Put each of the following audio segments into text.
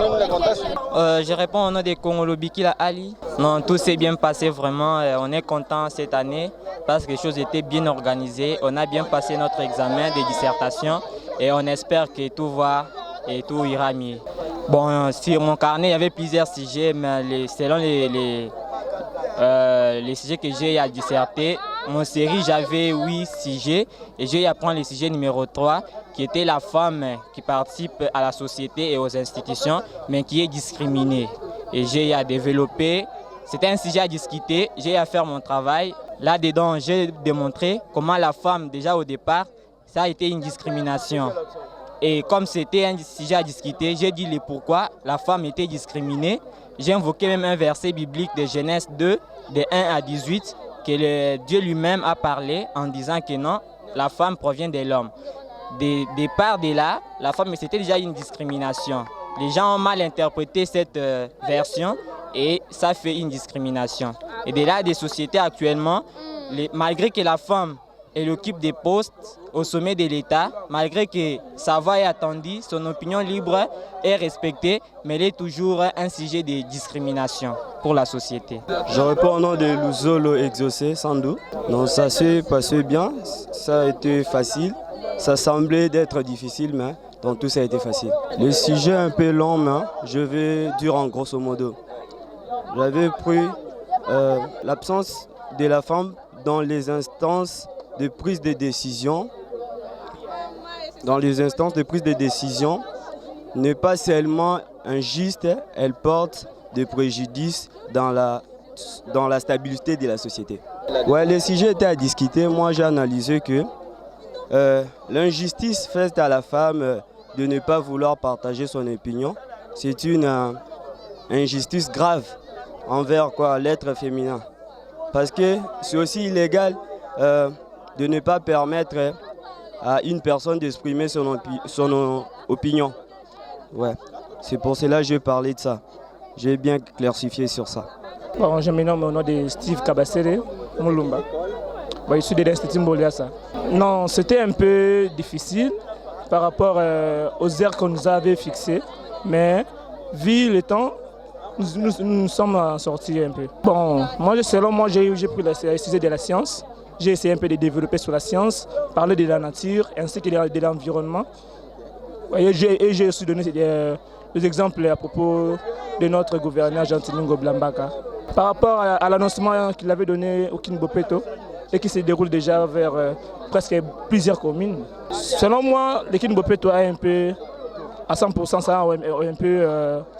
Je réponds au nom de Kongolo Bikila Ali. Non, tout s'est bien passé vraiment. On est content cette année parce que les choses étaient bien organisées. On a bien passé notre examen de dissertation et on espère que tout va et tout ira mieux. Bon, sur mon carnet, il y avait plusieurs sujets, mais selon les sujets que j'ai à disserter, mon série, j'avais 8 sujets et j'ai eu à prendre le sujet numéro 3 qui était la femme qui participe à la société et aux institutions, mais qui est discriminée. Et j'ai eu à développer, c'était un sujet à discuter, j'ai eu à faire mon travail. Là-dedans, j'ai démontré comment la femme, déjà au départ, ça a été une discrimination. Et comme c'était un sujet à discuter, j'ai dit le pourquoi la femme était discriminée. J'ai invoqué même un verset biblique de Genèse 2, de 1 à 18, que Dieu lui-même a parlé en disant que non, la femme provient de l'homme. Départ de là, la femme, c'était déjà une discrimination. Les gens ont mal interprété cette version et ça fait une discrimination. Et de là, des sociétés actuellement, malgré que la femme elle occupe des postes au sommet de l'État, malgré que sa voix est attendue, son opinion libre est respectée, mais elle est toujours un sujet de discrimination pour la société. Je réponds au nom de Luzolo Exaucé, Sandou. Donc ça s'est passé bien, ça a été facile. Ça semblait d'être difficile, mais dans tout ça a été facile. Le sujet est un peu long, mais je vais dire en grosso modo. J'avais pris l'absence de la femme dans les instances de prise de décision. Dans les instances de prise de décision, n'est pas seulement injuste, elle porte des préjudices dans la stabilité de la société. Ouais, le sujet était à discuter. Moi, j'ai analysé que l'injustice faite à la femme de ne pas vouloir partager son opinion, c'est une injustice grave envers l'être féminin. Parce que c'est aussi illégal de ne pas permettre à une personne d'exprimer son opinion. Ouais. C'est pour cela que j'ai parlé de ça. J'ai bien clarifié sur ça. Bon, je me nomme au nom de Steve Kabassere Moulumba. Bon, je suis de l'Institut Mboliassa. Non, c'était un peu difficile par rapport aux heures qu'on nous avait fixées, mais vu le temps, nous sommes sortis un peu. Bon, selon moi, j'ai pris le sujet de la science. J'ai essayé un peu de développer sur la science, parler de la nature ainsi que de l'environnement. Et j'ai aussi donné des exemples à propos de notre gouverneur Jean-Tilingo Blambaka. Par rapport à l'annoncement qu'il avait donné au Kinbopeto et qui se déroule déjà vers presque plusieurs communes. Selon moi, le Kinbopeto a un peu, à 100%, ça a un peu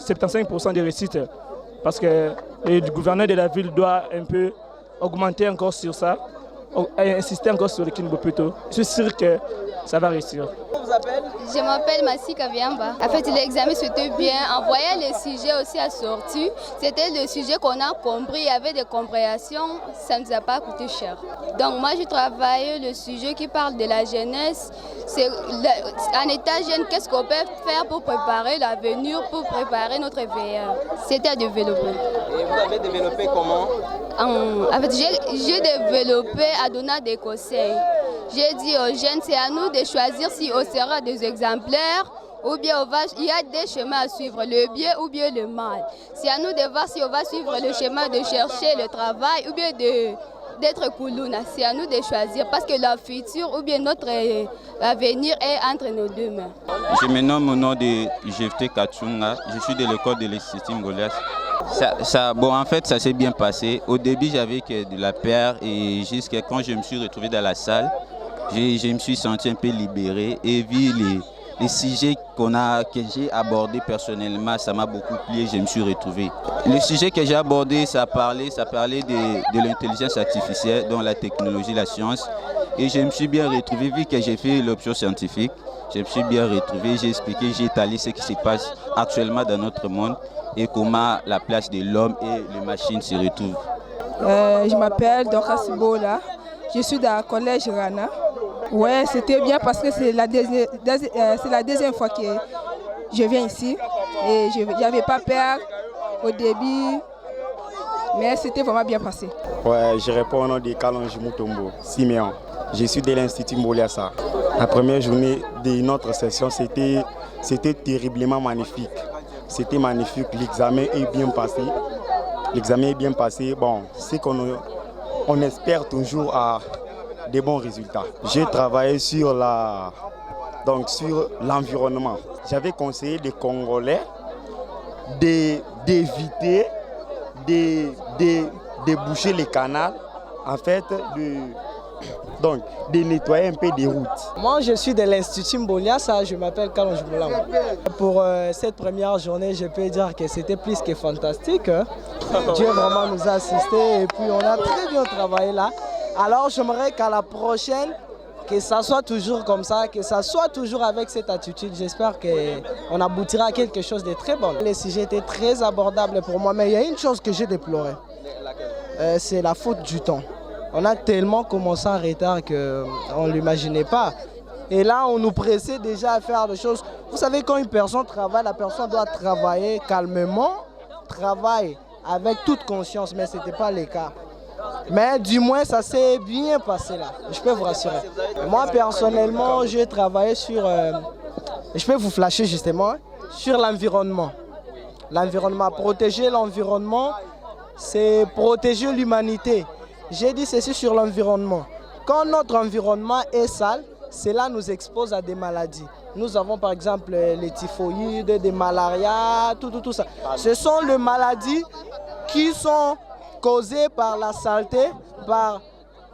75% de réussite parce que le gouverneur de la ville doit un peu augmenter encore sur ça. Insister encore sur le Kinbopeto. Je suis sûr que ça va réussir. Je m'appelle Massi Kaviamba. En fait, l'examen c'était bien. En voyant les sujets aussi assortis, c'était le sujet qu'on a compris. Il y avait des compréhensions, ça ne nous a pas coûté cher. Donc moi, je travaille le sujet qui parle de la jeunesse. En état jeune, qu'est-ce qu'on peut faire pour préparer l'avenir, pour préparer notre VR. C'était à développer. Et vous avez développé comment? En fait, j'ai développé à donner des conseils. J'ai dit aux jeunes, c'est à nous de choisir si on sera des exemplaires ou bien il y a des chemins à suivre, le bien ou bien le mal. C'est à nous de voir si on va suivre le chemin de chercher le travail ou bien d'être koulouna. C'est à nous de choisir parce que le futur ou bien notre avenir est entre nos deux mains. Je me nomme au nom de Jefté Katsunga. Je suis de l'école de l'Institut Mboliassa. En fait, ça s'est bien passé. Au début, j'avais de la peur et jusqu'à quand je me suis retrouvé dans la salle, je me suis senti un peu libéré et vu les sujets que j'ai abordés personnellement, ça m'a beaucoup plu et je me suis retrouvé. Le sujet que j'ai abordé, ça parlait de l'intelligence artificielle, dans la technologie, la science. Et je me suis bien retrouvé, vu que j'ai fait l'option scientifique, je me suis bien retrouvé, j'ai expliqué, j'ai étalé ce qui se passe actuellement dans notre monde et comment la place de l'homme et les machines se retrouvent. Je m'appelle Dorcas Bola, je suis dans le collège Rana. Ouais, c'était bien parce que c'est la deuxième fois que je viens ici et je n'avais pas peur au début, mais c'était vraiment bien passé. Ouais, je réponds au nom de Kalonji Mutombo, Siméon. Je suis de l'Institut Mboliassa. La première journée de notre session, c'était terriblement magnifique. c'était magnifique. L'examen est bien passé. L'examen est bien passé. Bon, c'est qu'on espère toujours à des bons résultats. J'ai travaillé sur l'environnement. J'avais conseillé des Congolais d'éviter de boucher les canaux, en fait, de nettoyer un peu des routes. Moi, je suis de l'Institut Mboliassa, je m'appelle Kalonji Moulam. Pour cette première journée, je peux dire que c'était plus que fantastique. Dieu vraiment nous a assistés et puis on a très bien travaillé là. Alors, j'aimerais qu'à la prochaine, que ça soit toujours comme ça, que ça soit toujours avec cette attitude. J'espère qu'on aboutira à quelque chose de très bon. Les sujets étaient très abordables pour moi, mais il y a une chose que j'ai déplorée. C'est la faute du temps. On a tellement commencé en retard qu'on ne l'imaginait pas. Et là, on nous pressait déjà à faire des choses. Vous savez, quand une personne travaille, la personne doit travailler calmement, travaille avec toute conscience, mais ce n'était pas le cas. Mais du moins, ça s'est bien passé là, je peux vous rassurer. Moi, personnellement, j'ai travaillé sur, je peux vous flasher justement, sur l'environnement. L'environnement, protéger l'environnement, c'est protéger l'humanité. J'ai dit ceci sur l'environnement. Quand notre environnement est sale, cela nous expose à des maladies. Nous avons par exemple les typhoïdes, des malarias, tout ça. Ce sont les maladies qui sont causées par la saleté, par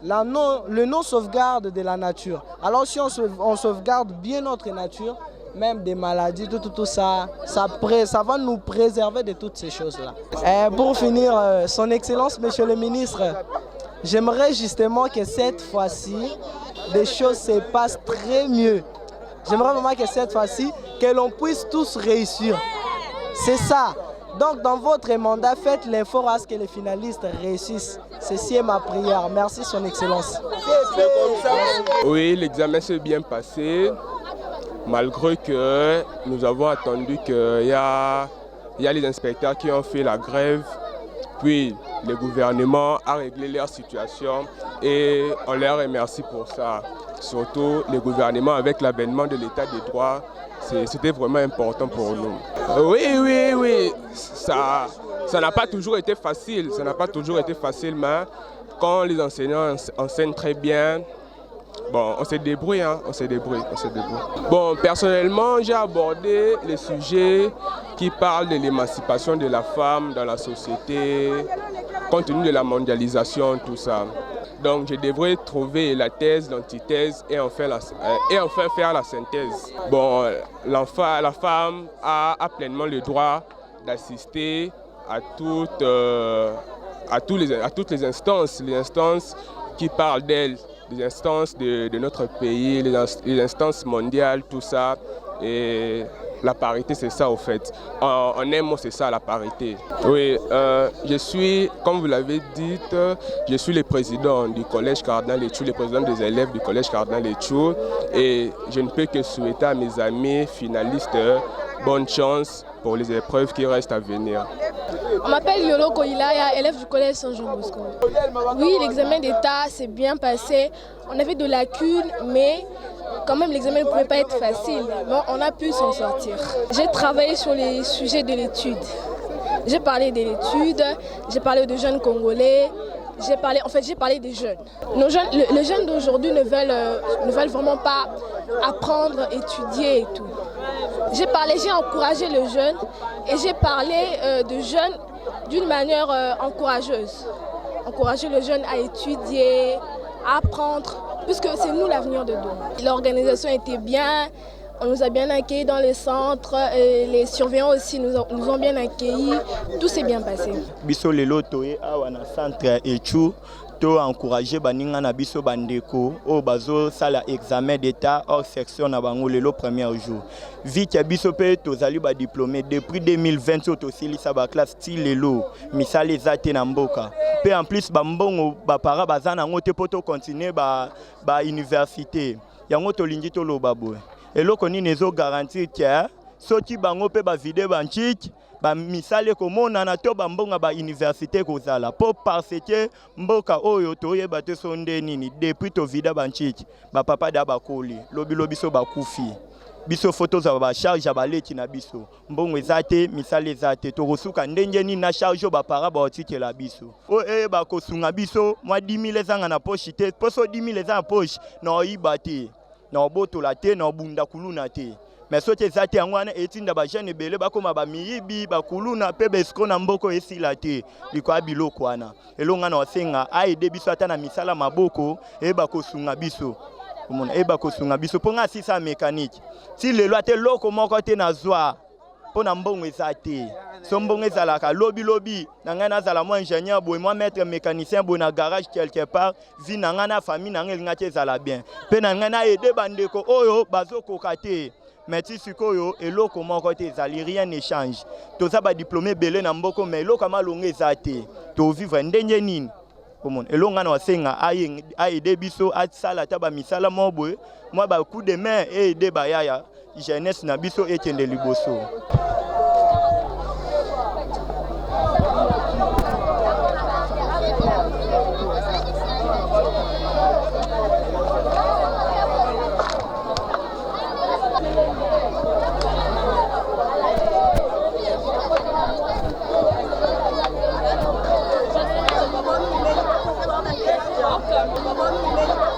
le non-sauvegarde de la nature. Alors si on sauvegarde bien notre nature, même des maladies, tout ça, ça va nous préserver de toutes ces choses-là. Pour finir, Son Excellence, Monsieur le Ministre, j'aimerais justement que cette fois-ci, des choses se passent très mieux. J'aimerais vraiment que cette fois-ci, que l'on puisse tous réussir. C'est ça. Donc dans votre mandat, faites l'effort à ce que les finalistes réussissent. Ceci est ma prière. Merci Son Excellence. Oui, l'examen s'est bien passé, malgré que nous avons attendu qu'il y a les inspecteurs qui ont fait la grève, puis le gouvernement a réglé leur situation et on leur remercie pour ça. Surtout le gouvernement avec l'avènement de l'état de droit, c'était vraiment important pour nous. Oui, ça n'a pas toujours été facile, mais quand les enseignants enseignent très bien, bon, on se débrouille. Bon, personnellement, j'ai abordé les sujets qui parlent de l'émancipation de la femme dans la société, compte tenu de la mondialisation, tout ça. Donc je devrais trouver la thèse, l'antithèse et enfin faire la synthèse. Bon, la femme a pleinement le droit d'assister à toutes les instances qui parlent d'elle, les instances de notre pays, les instances mondiales, tout ça. Et la parité, c'est ça au fait. En un mot, c'est ça la parité. Oui, je suis, comme vous l'avez dit, je suis le président du collège Cardinal Etchou, le président des élèves du collège Cardinal Etchou. Et je ne peux que souhaiter à mes amis finalistes bonne chance pour les épreuves qui restent à venir. On m'appelle Yolo Koilaya, élève du collège Saint-Jean-Bosco. Oui, l'examen d'État s'est bien passé. On avait de lacunes, mais quand même l'examen ne pouvait pas être facile. Bon, on a pu s'en sortir. J'ai travaillé sur les sujets de l'étude. J'ai parlé de l'étude, j'ai parlé de jeunes Congolais, j'ai parlé des jeunes. Les jeunes d'aujourd'hui ne veulent vraiment pas apprendre, étudier et tout. J'ai encouragé les jeunes et j'ai parlé de jeunes d'une manière encourageuse. Encourager les jeunes à étudier, à apprendre, puisque c'est nous l'avenir de demain. L'organisation était bien, on nous a bien accueillis dans les centres, les surveillants aussi nous ont bien accueillis, tout s'est bien passé. Biso lelo toye awa na centre Etchou to encourager baninga na biso bandeko o bazo sala examen d'état hors section na bango lelo premier jour. Vite biso pe tozali ba diplômé depuis 2020 to silisa ba classe ti lelo misala ezate na mboka. Pe en plus ba mbongo ba para bazana ngote poto continuer ba université. Yango to lingi to loba boy. Eloko nini ezo garantir que soki bango pe ba vide banchiki ba misale komona na to bambonga ba université kozala po parce que mboka oyo toyeba te sonde nini depuis to vida banchiki ba papa da bakoli lobi so bakufi biso photos ba charge ba leti na biso mbongo ezate misale ezate to kosuka ndenge ni na charge ba para ba otikela biso o ba kosunga biso mwa 10000 ezanga na poche te poso 10000 ezanga na poche na oyiba te na obotola te na obunda kuluna te mais soki ezate yango wana etinda ba jeune ebele bakoma ba miyibi bakuluna pe besko na mboko esila te likwa biloko wana elonga na osenga aide biso ata na misala maboko ba kosunga biso omona eba kosunga biso ponga sisa mécanique si lelo ate loko moko te na zwa pona mbongo ezate so mbongo ezalaka lobi na ngai nazala mo ingénieur boy moi maître mécanicien boy na garage quelque part vi na ngai na famille na ngai ngati ezala bien pe na ngai na aider bandeko oyo bazokoka te mais si sikoyo eloko moko te ezali rien n'échange toza ba diplômé belé na mboko mais eloko malonga ezate to vivre ndenge nini komon elonga na wasenga aider biso atsala ta ba misala mobwe moi ba coup de main aider ba yaya jeunesse na biso ekende liboso. Maman,